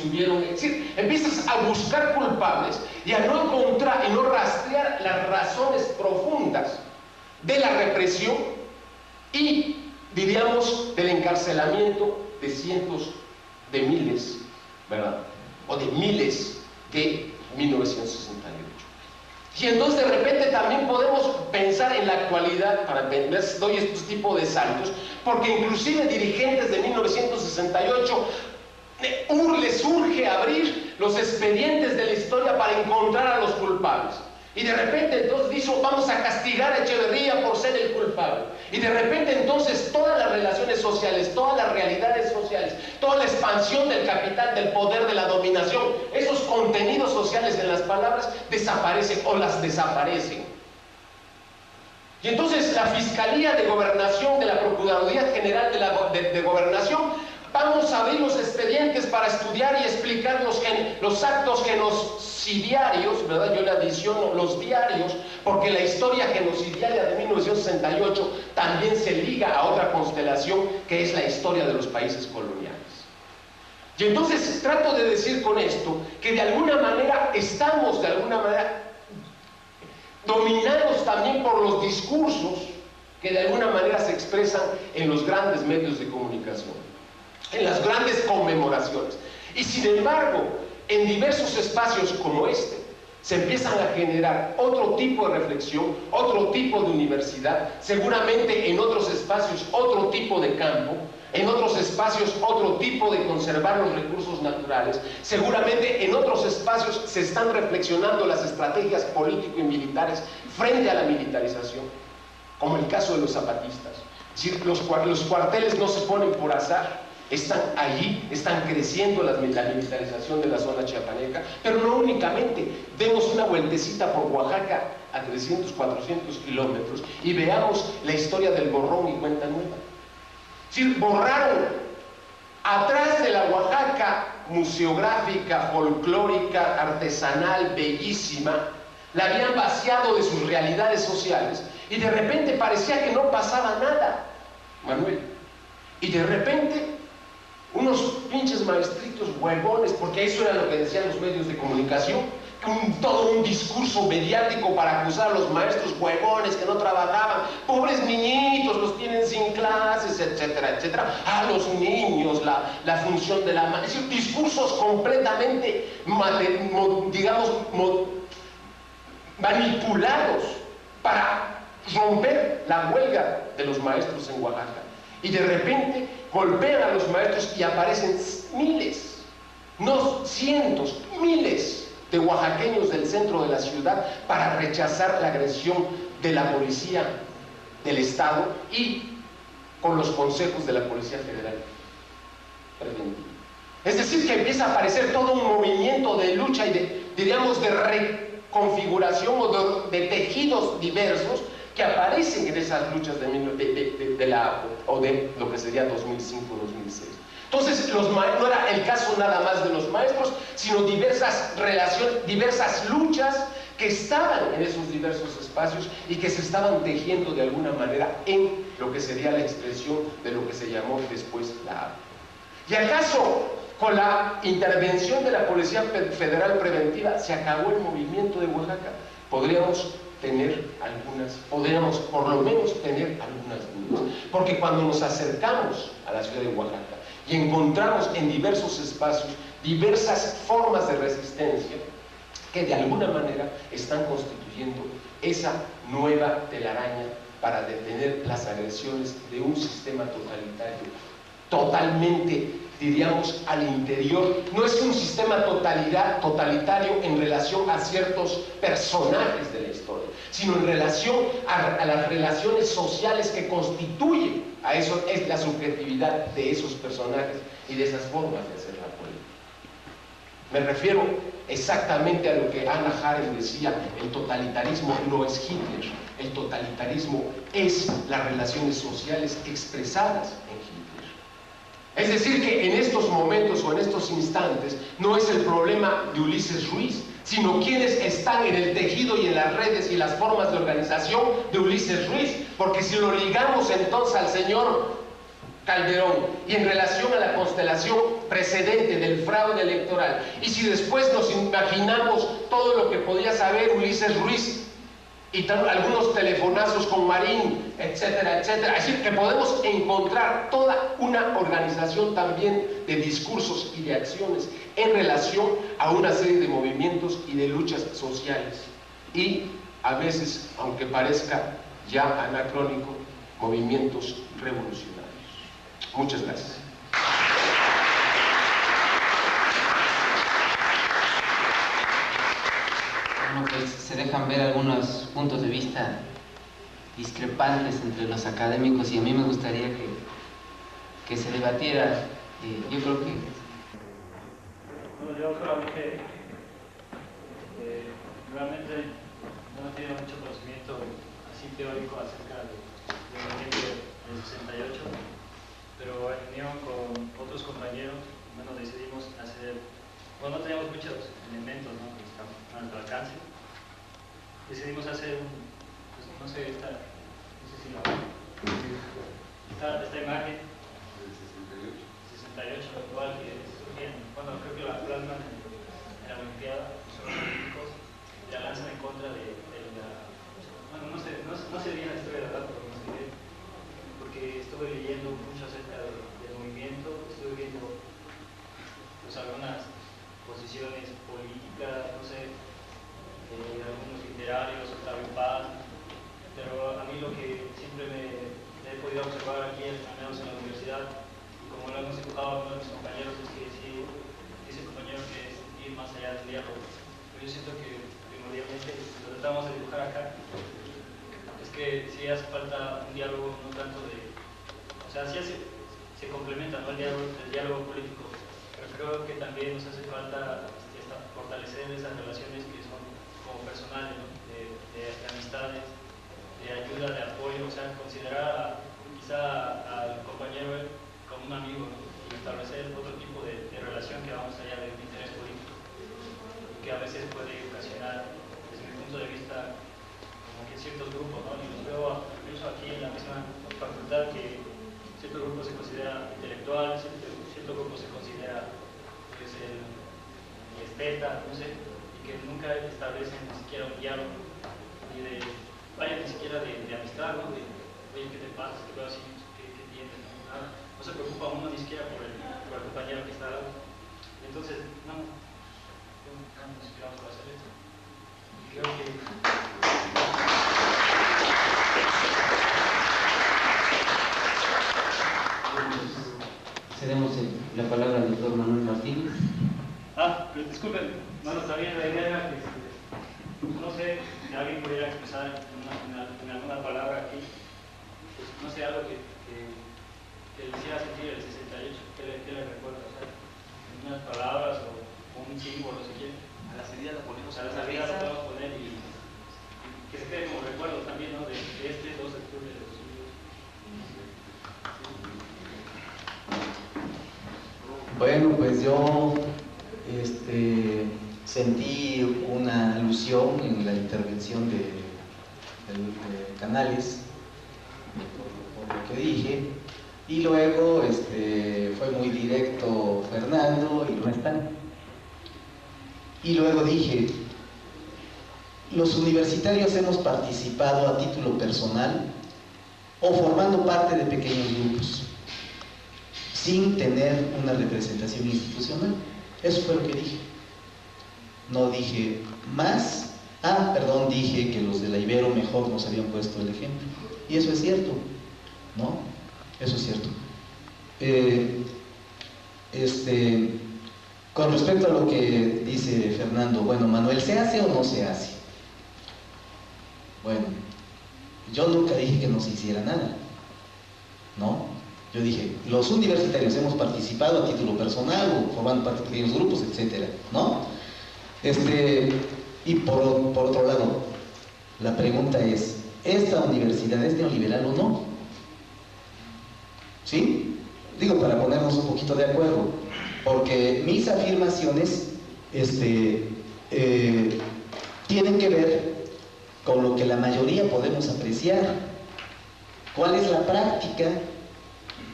estuvieron, es decir, empiezas a buscar culpables y a no encontrar y no rastrear las razones profundas de la represión y, diríamos, del encarcelamiento de cientos de miles, ¿verdad? O de miles de 1968. Y entonces de repente también podemos pensar en la actualidad, para ver, doy estos tipos de saltos, porque inclusive dirigentes de 1968 les urge abrir los expedientes de la historia para encontrar a los culpables. Y de repente entonces dijo, vamos a castigar a Echeverría por ser el culpable. Y de repente entonces todas las relaciones sociales, todas las realidades sociales, toda la expansión del capital, del poder, de la dominación, esos contenidos sociales en las palabras desaparecen o las desaparecen. Y entonces la Fiscalía de Gobernación, de la Procuraduría General de Gobernación, vamos a abrir los expedientes para estudiar y explicar los actos genocidiarios, ¿verdad? Yo le adiciono los diarios, porque la historia genocidiaria de 1968 también se liga a otra constelación que es la historia de los países coloniales. Y entonces trato de decir con esto que de alguna manera estamos dominados también por los discursos que de alguna manera se expresan en los grandes medios de comunicación, en las grandes conmemoraciones. Y sin embargo, en diversos espacios como este, se empiezan a generar otro tipo de reflexión, otro tipo de universidad, seguramente en otros espacios otro tipo de campo, en otros espacios otro tipo de conservar los recursos naturales, seguramente en otros espacios se están reflexionando las estrategias político y militares frente a la militarización, como el caso de los zapatistas. Es decir, los cuarteles no se ponen por azar, están allí, están creciendo la militarización de la zona chiapaneca, pero no únicamente. Demos una vueltecita por Oaxaca a 300, 400 kilómetros y veamos la historia del borrón y cuenta nueva. Es decir, borraron atrás de la Oaxaca museográfica, folclórica, artesanal, bellísima, la habían vaciado de sus realidades sociales y de repente parecía que no pasaba nada, Manuel. Y de repente unos pinches maestritos huevones, porque eso era lo que decían los medios de comunicación, todo un discurso mediático para acusar a los maestros huevones que no trabajaban, pobres niñitos, los tienen sin clases, etcétera, etcétera. A los niños, la función de la madre, es decir, discursos completamente, digamos, manipulados para romper la huelga de los maestros en Oaxaca. Y de repente golpean a los maestros y aparecen miles, no cientos, miles de oaxaqueños del centro de la ciudad para rechazar la agresión de la policía del Estado y con los consejos de la Policía Federal preventiva. Es decir, que empieza a aparecer todo un movimiento de lucha y diríamos, de reconfiguración o de tejidos diversos que aparecen en esas luchas de lo que sería 2005-2006. Entonces, no era el caso nada más de los maestros, sino diversas relaciones, diversas luchas que estaban en esos diversos espacios y que se estaban tejiendo de alguna manera en lo que sería la expresión de lo que se llamó después la APO. ¿Y acaso con la intervención de la Policía Federal Preventiva se acabó el movimiento de Oaxaca? Podríamos por lo menos tener algunas dudas, porque cuando nos acercamos a la ciudad de Oaxaca y encontramos en diversos espacios diversas formas de resistencia que de alguna manera están constituyendo esa nueva telaraña para detener las agresiones de un sistema totalitario, totalmente, diríamos, al interior. No es un sistema totalitario en relación a ciertos personajes de la historia, sino en relación a las relaciones sociales que constituyen a eso, es la subjetividad de esos personajes y de esas formas de hacer la política. Me refiero exactamente a lo que Hannah Arendt decía: el totalitarismo no es Hitler, el totalitarismo es las relaciones sociales expresadas en Hitler. Es decir, que en estos momentos o en estos instantes no es el problema de Ulises Ruiz, sino quienes están en el tejido y en las redes y las formas de organización de Ulises Ruiz, porque si lo ligamos entonces al señor Calderón y en relación a la constelación precedente del fraude electoral, y si después nos imaginamos todo lo que podía saber Ulises Ruiz, y algunos telefonazos con Marín, etcétera, etcétera. Es decir, que podemos encontrar toda una organización también de discursos y de acciones en relación a una serie de movimientos y de luchas sociales. Y a veces, aunque parezca ya anacrónico, movimientos revolucionarios. Muchas gracias. Bueno, pues se dejan ver algunos puntos de vista discrepantes entre los académicos y a mí me gustaría que se debatiera. Yo creo que... Bueno, yo creo que realmente no he tenido mucho conocimiento así teórico acerca del movimiento del 68, pero en unión con otros compañeros, bueno, decidimos hacer, bueno, no teníamos muchos elementos, ¿no?, que están a nuestro alcance. Decidimos hacer pues, no sé, no sé si esta imagen 68, igual que surgían, bueno, creo que la plasman en la Olimpiada, son los olímpicos, y la lanzan en contra de la, bueno, no sé bien la historia de la verdad, pero no sé bien, porque estuve leyendo mucho acerca del movimiento, estuve viendo pues algunas posiciones políticas, no sé, algunos literarios, Octavio Paz, pero a mí lo que siempre me he podido observar aquí, al menos en la universidad, y como lo hemos dibujado a algunos de mis compañeros, es que sí, dice el compañero que es ir más allá del diálogo, pero yo siento que primordialmente lo tratamos de dibujar acá, es que sí hace falta un diálogo, no tanto de, o sea, sí se complementa, ¿no?, el diálogo político, pero creo que también nos hace falta fortalecer esas relaciones que son como personales, ¿no?, de amistades, de ayuda, de apoyo, o sea, considerar quizá al compañero como un amigo, ¿no?, y establecer otro tipo de relación que va más allá de un interés político, que a veces puede ocasionar, desde mi punto de vista, como que ciertos grupos, ¿no?, y los veo incluso aquí en la misma facultad, que cierto grupo se considera intelectual, cierto grupo se considera pues, el esteta, no sé, y que nunca establecen ni siquiera un diálogo, ni de, vaya, ni siquiera de amistad, ¿no?, de, oye, ¿qué te pasa? ¿Qué veo así? ¿Qué tienes? ¿No? Nada. No se preocupa uno ni siquiera por el compañero que está al lado. Entonces, no nos inspiramos para hacer esto. Y creo que... Cedemos la palabra al doctor Manuel Martínez. Pero disculpen, bueno, también la idea era que, no sé, si alguien pudiera expresar en alguna palabra aquí, pues, no sé, algo que le hiciera sentir el 68, ¿qué le recuerda? O sea, en unas palabras o un símbolo, si quieren. A la salida lo ponemos, a la salida lo podemos poner y que se quede como recuerdo también, ¿no?, de este 2 de octubre de 2002. Bueno, pues yo sentí una alusión en la intervención de Canales por lo que dije, y luego fue muy directo Fernando y no están. Y luego dije, los universitarios hemos participado a título personal o formando parte de pequeños grupos, sin tener una representación institucional. Eso fue lo que dije. No dije más. Perdón, dije que los de la Ibero mejor nos habían puesto el ejemplo. Y eso es cierto, ¿no? Eso es cierto. Con respecto a lo que dice Fernando, bueno, Manuel, ¿se hace o no se hace? Bueno, yo nunca dije que no se hiciera nada, ¿no? Yo dije, los universitarios hemos participado a título personal o formando parte de pequeños grupos, etcétera, ¿no? Y por otro lado, la pregunta es, ¿esta universidad es neoliberal o no? ¿Sí? Digo, para ponernos un poquito de acuerdo, porque mis afirmaciones tienen que ver con lo que la mayoría podemos apreciar. ¿Cuál es la práctica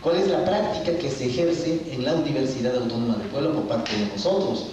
¿Cuál es la práctica que se ejerce en la Universidad Autónoma de Puebla por parte de nosotros?